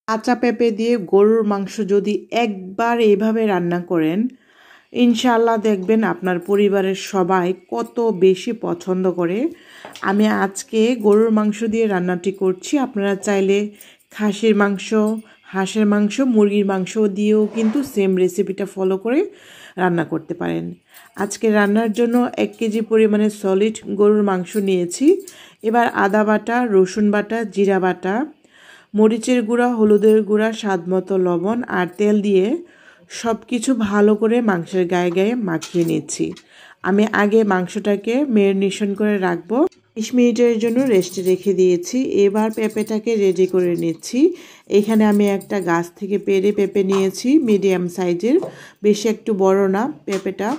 কাঁচা পেঁপে দিয়ে গরুর মাংস যদি একবার এইভাবে রান্না করেন, ইনশাআল্লাহ দেখবেন আপনার পরিবারের সবাই কত বেশি পছন্দ করে। আমি আজকে গরুর মাংস দিয়ে রান্নাটি করছি। আপনারা চাইলে খাসির মাংস, হাঁসের মাংস, মুরগির মাংস দিয়েও কিন্তু সেম রেসিপিটা ফলো করে রান্না করতে পারেন। আজকে রান্নার জন্য 1 কেজি পরিমাণে সলিড গরুর মাংস নিয়েছি। এবার আদা বাটা, রসুন বাটা, জিরা বাটা, মরিচের গুঁড়া, হলুদের গুঁড়া, স্বাদমতো লবণ আর তেল দিয়ে সব কিছু ভালো করে মাংসের গায়ে গায়ে মাখিয়ে নিচ্ছি। আমি আগে মাংসটাকে ম্যারিনেশন করে রাখবো, 20 মিনিটের জন্য রেস্টে রেখে দিয়েছি। এবার পেঁপেটাকে রেডি করে নিচ্ছি। এখানে আমি একটা গাছ থেকে পেড়ে পেঁপে নিয়েছি, মিডিয়াম সাইজের, বেশি একটু বড় না। পেঁপেটা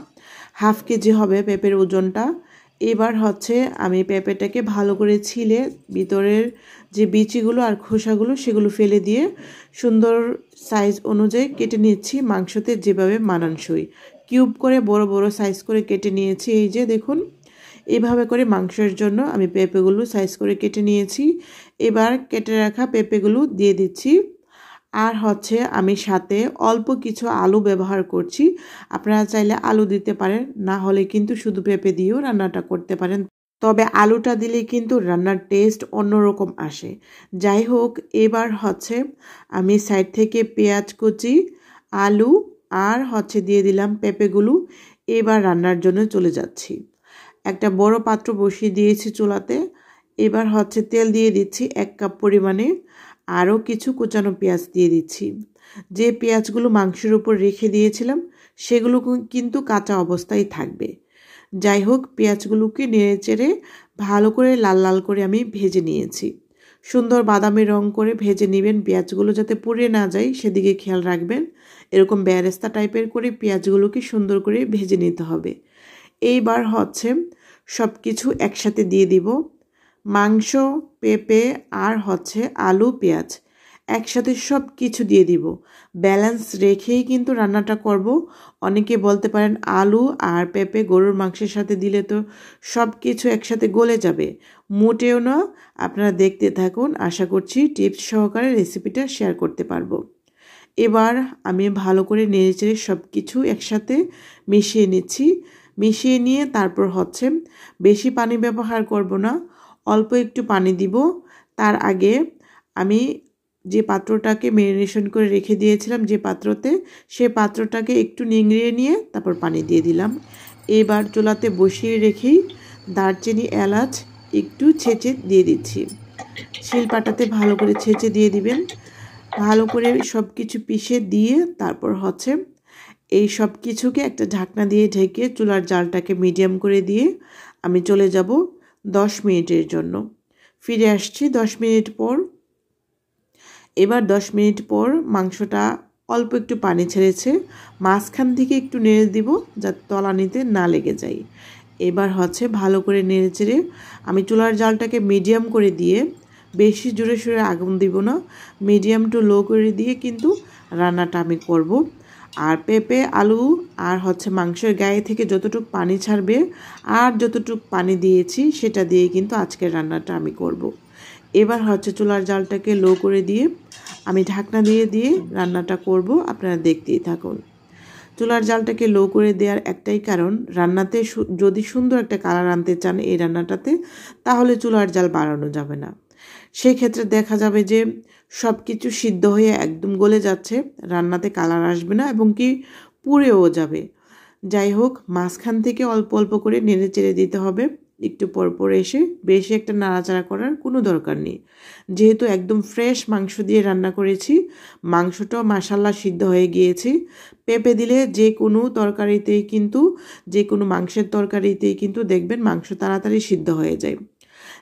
1/2 কেজি হবে পেঁপের ওজনটা। এবার আমি পেঁপেটাকে ভালো করে ছিলে ভিতরের যে বিচিগুলো আর খোসাগুলো সেগুলো ফেলে দিয়ে সুন্দর সাইজ অনুযায়ী কেটে নিচ্ছি, মাংসতে যেভাবে মানানসই কিউব করে বড় বড় সাইজ করে কেটে নিয়েছি। এই যে দেখুন, এইভাবে করে মাংসের জন্য আমি পেঁপেগুলো সাইজ করে কেটে নিয়েছি। এবার কেটে রাখা পেঁপেগুলো দিয়ে দিচ্ছি। আর আমি সাথে অল্প কিছু আলু ব্যবহার করছি। আপনারা চাইলে আলু দিতে পারেন, না হলে কিন্তু শুধু পেঁপে দিয়েও রান্নাটা করতে পারেন। তবে আলুটা দিলে কিন্তু রান্নার টেস্ট অন্যরকম আসে। যাই হোক, এবার আমি সাইড থেকে পেঁয়াজ কুচি, আলু আর দিয়ে দিলাম পেঁপেগুলো। এবার রান্নার জন্য চলে যাচ্ছি। একটা বড় পাত্র বসিয়ে দিয়েছি চুলাতে। এবার তেল দিয়ে দিচ্ছি 1 কাপ পরিমাণে। আরও কিছু কুচানো পেঁয়াজ দিয়ে দিচ্ছি। যে পেঁয়াজগুলো মাংসের উপর রেখে দিয়েছিলাম সেগুলো কিন্তু কাঁচা অবস্থায় থাকবে। যাই হোক, পেঁয়াজগুলোকে নেড়েচেড়ে ভালো করে লাল লাল করে আমি ভেজে নিয়েছি। সুন্দর বাদামি রং করে ভেজে নেবেন, পেঁয়াজগুলো যাতে পুড়ে না যায় সেদিকে খেয়াল রাখবেন। এরকম বেরেস্তা টাইপের করে পেঁয়াজগুলোকে সুন্দর করে ভেজে নিতে হবে। এইবার সব কিছু একসাথে দিয়ে দিব। মাংস, পেঁপে আর আলু, পেঁয়াজ একসাথে সব কিছু দিয়ে দিব। ব্যালেন্স রেখেই কিন্তু রান্নাটা করব। অনেকে বলতে পারেন আলু আর পেঁপে গরুর মাংসের সাথে দিলে তো সব কিছু একসাথে গলে যাবে। মোটেও না, আপনারা দেখতে থাকুন, আশা করছি টিপস সহকারে রেসিপিটা শেয়ার করতে পারবো। এবার আমি ভালো করে নেড়েচেড়ে সব কিছু একসাথে মিশিয়ে নিচ্ছি। মিশিয়ে নিয়ে তারপর বেশি পানি ব্যবহার করব না, অল্প একটু পানি দিব। তার আগে আমি যে পাত্রটাকে ম্যারিনেশন করে রেখে দিয়েছিলাম, যে পাত্রতে, সেই পাত্রটাকে একটু নিংড়িয়ে নিয়ে তারপর পানি দিয়ে দিলাম। এবার চুলাতে বসিয়ে রেখেই দারচিনি, এলাচ একটু ছেঁচে দিয়ে দিচ্ছি। শিলপাটাতে ভালো করে ছেঁচে দিয়ে দিবেন। ভালো করে সব কিছু পিষে দিয়ে তারপর এই সব কিছুকে একটা ঢাকনা দিয়ে ঢেকে চুলার জালটাকে মিডিয়াম করে দিয়ে আমি চলে যাব 10 মিনিটের জন্য। ফিরে আসছি 10 মিনিট পর। এবার 10 মিনিট পর মাংসটা অল্প একটু পানি ছেড়েছে, মাঝখান থেকে একটু নেড়ে দিব যাতে তলানিতে না লেগে যায়। এবার ভালো করে নেড়ে চেড়ে আমি চুলার জালটাকে মিডিয়াম করে দিয়ে, বেশি জোরে সোরে আগুন দিব না, মিডিয়াম টু লো করে দিয়ে কিন্তু রান্নাটা আমি করব। আর পেঁপে, আলু আর মাংসের গায়ে থেকে যতটুকু পানি ছাড়বে আর যতটুকু পানি দিয়েছি সেটা দিয়ে কিন্তু আজকের রান্নাটা আমি করব। এবার চুলার জালটাকে লো করে দিয়ে আমি ঢাকনা দিয়ে দিয়ে রান্নাটা করব। আপনারা দেখতেই থাকুন। চুলার জালটাকে লো করে দেওয়ার একটাই কারণ, রান্নাতে যদি সুন্দর একটা কালার আনতে চান এই রান্নাটাতে, তাহলে চুলার জাল বাড়ানো যাবে না। সেক্ষেত্রে দেখা যাবে যে সব কিছু সিদ্ধ হয়ে একদম গলে যাচ্ছে, রান্নাতে কালার আসবে না এবং কি পুড়েও যাবে। যাই হোক, মাঝখান থেকে অল্প অল্প করে নেড়ে চেড়ে দিতে হবে। একটু পরপর এসে বেশি একটা নাড়াচাড়া করার কোনো দরকার নেই। যেহেতু একদম ফ্রেশ মাংস দিয়ে রান্না করেছি, মাংসটাও মাশাআল্লাহ সিদ্ধ হয়ে গিয়েছে। পেঁপে দিলে যে কোনো তরকারিতেই কিন্তু, যে কোনো মাংসের তরকারিতেই কিন্তু দেখবেন মাংস তাড়াতাড়ি সিদ্ধ হয়ে যায়।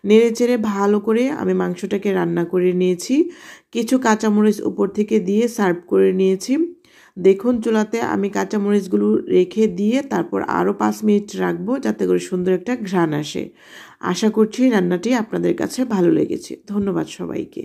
নেড়ে চেড়ে ভালো করে আমি মাংসটাকে রান্না করে নিয়েছি। কিছু কাঁচামরিচ উপর থেকে দিয়ে সার্ভ করে নিয়েছি। দেখুন, চুলাতে আমি কাঁচামরিচগুলো রেখে দিয়ে তারপর আরও 5 মিনিট রাখবো যাতে করে সুন্দর একটা ঘ্রাণ আসে। আশা করছি রান্নাটি আপনাদের কাছে ভালো লেগেছে। ধন্যবাদ সবাইকে।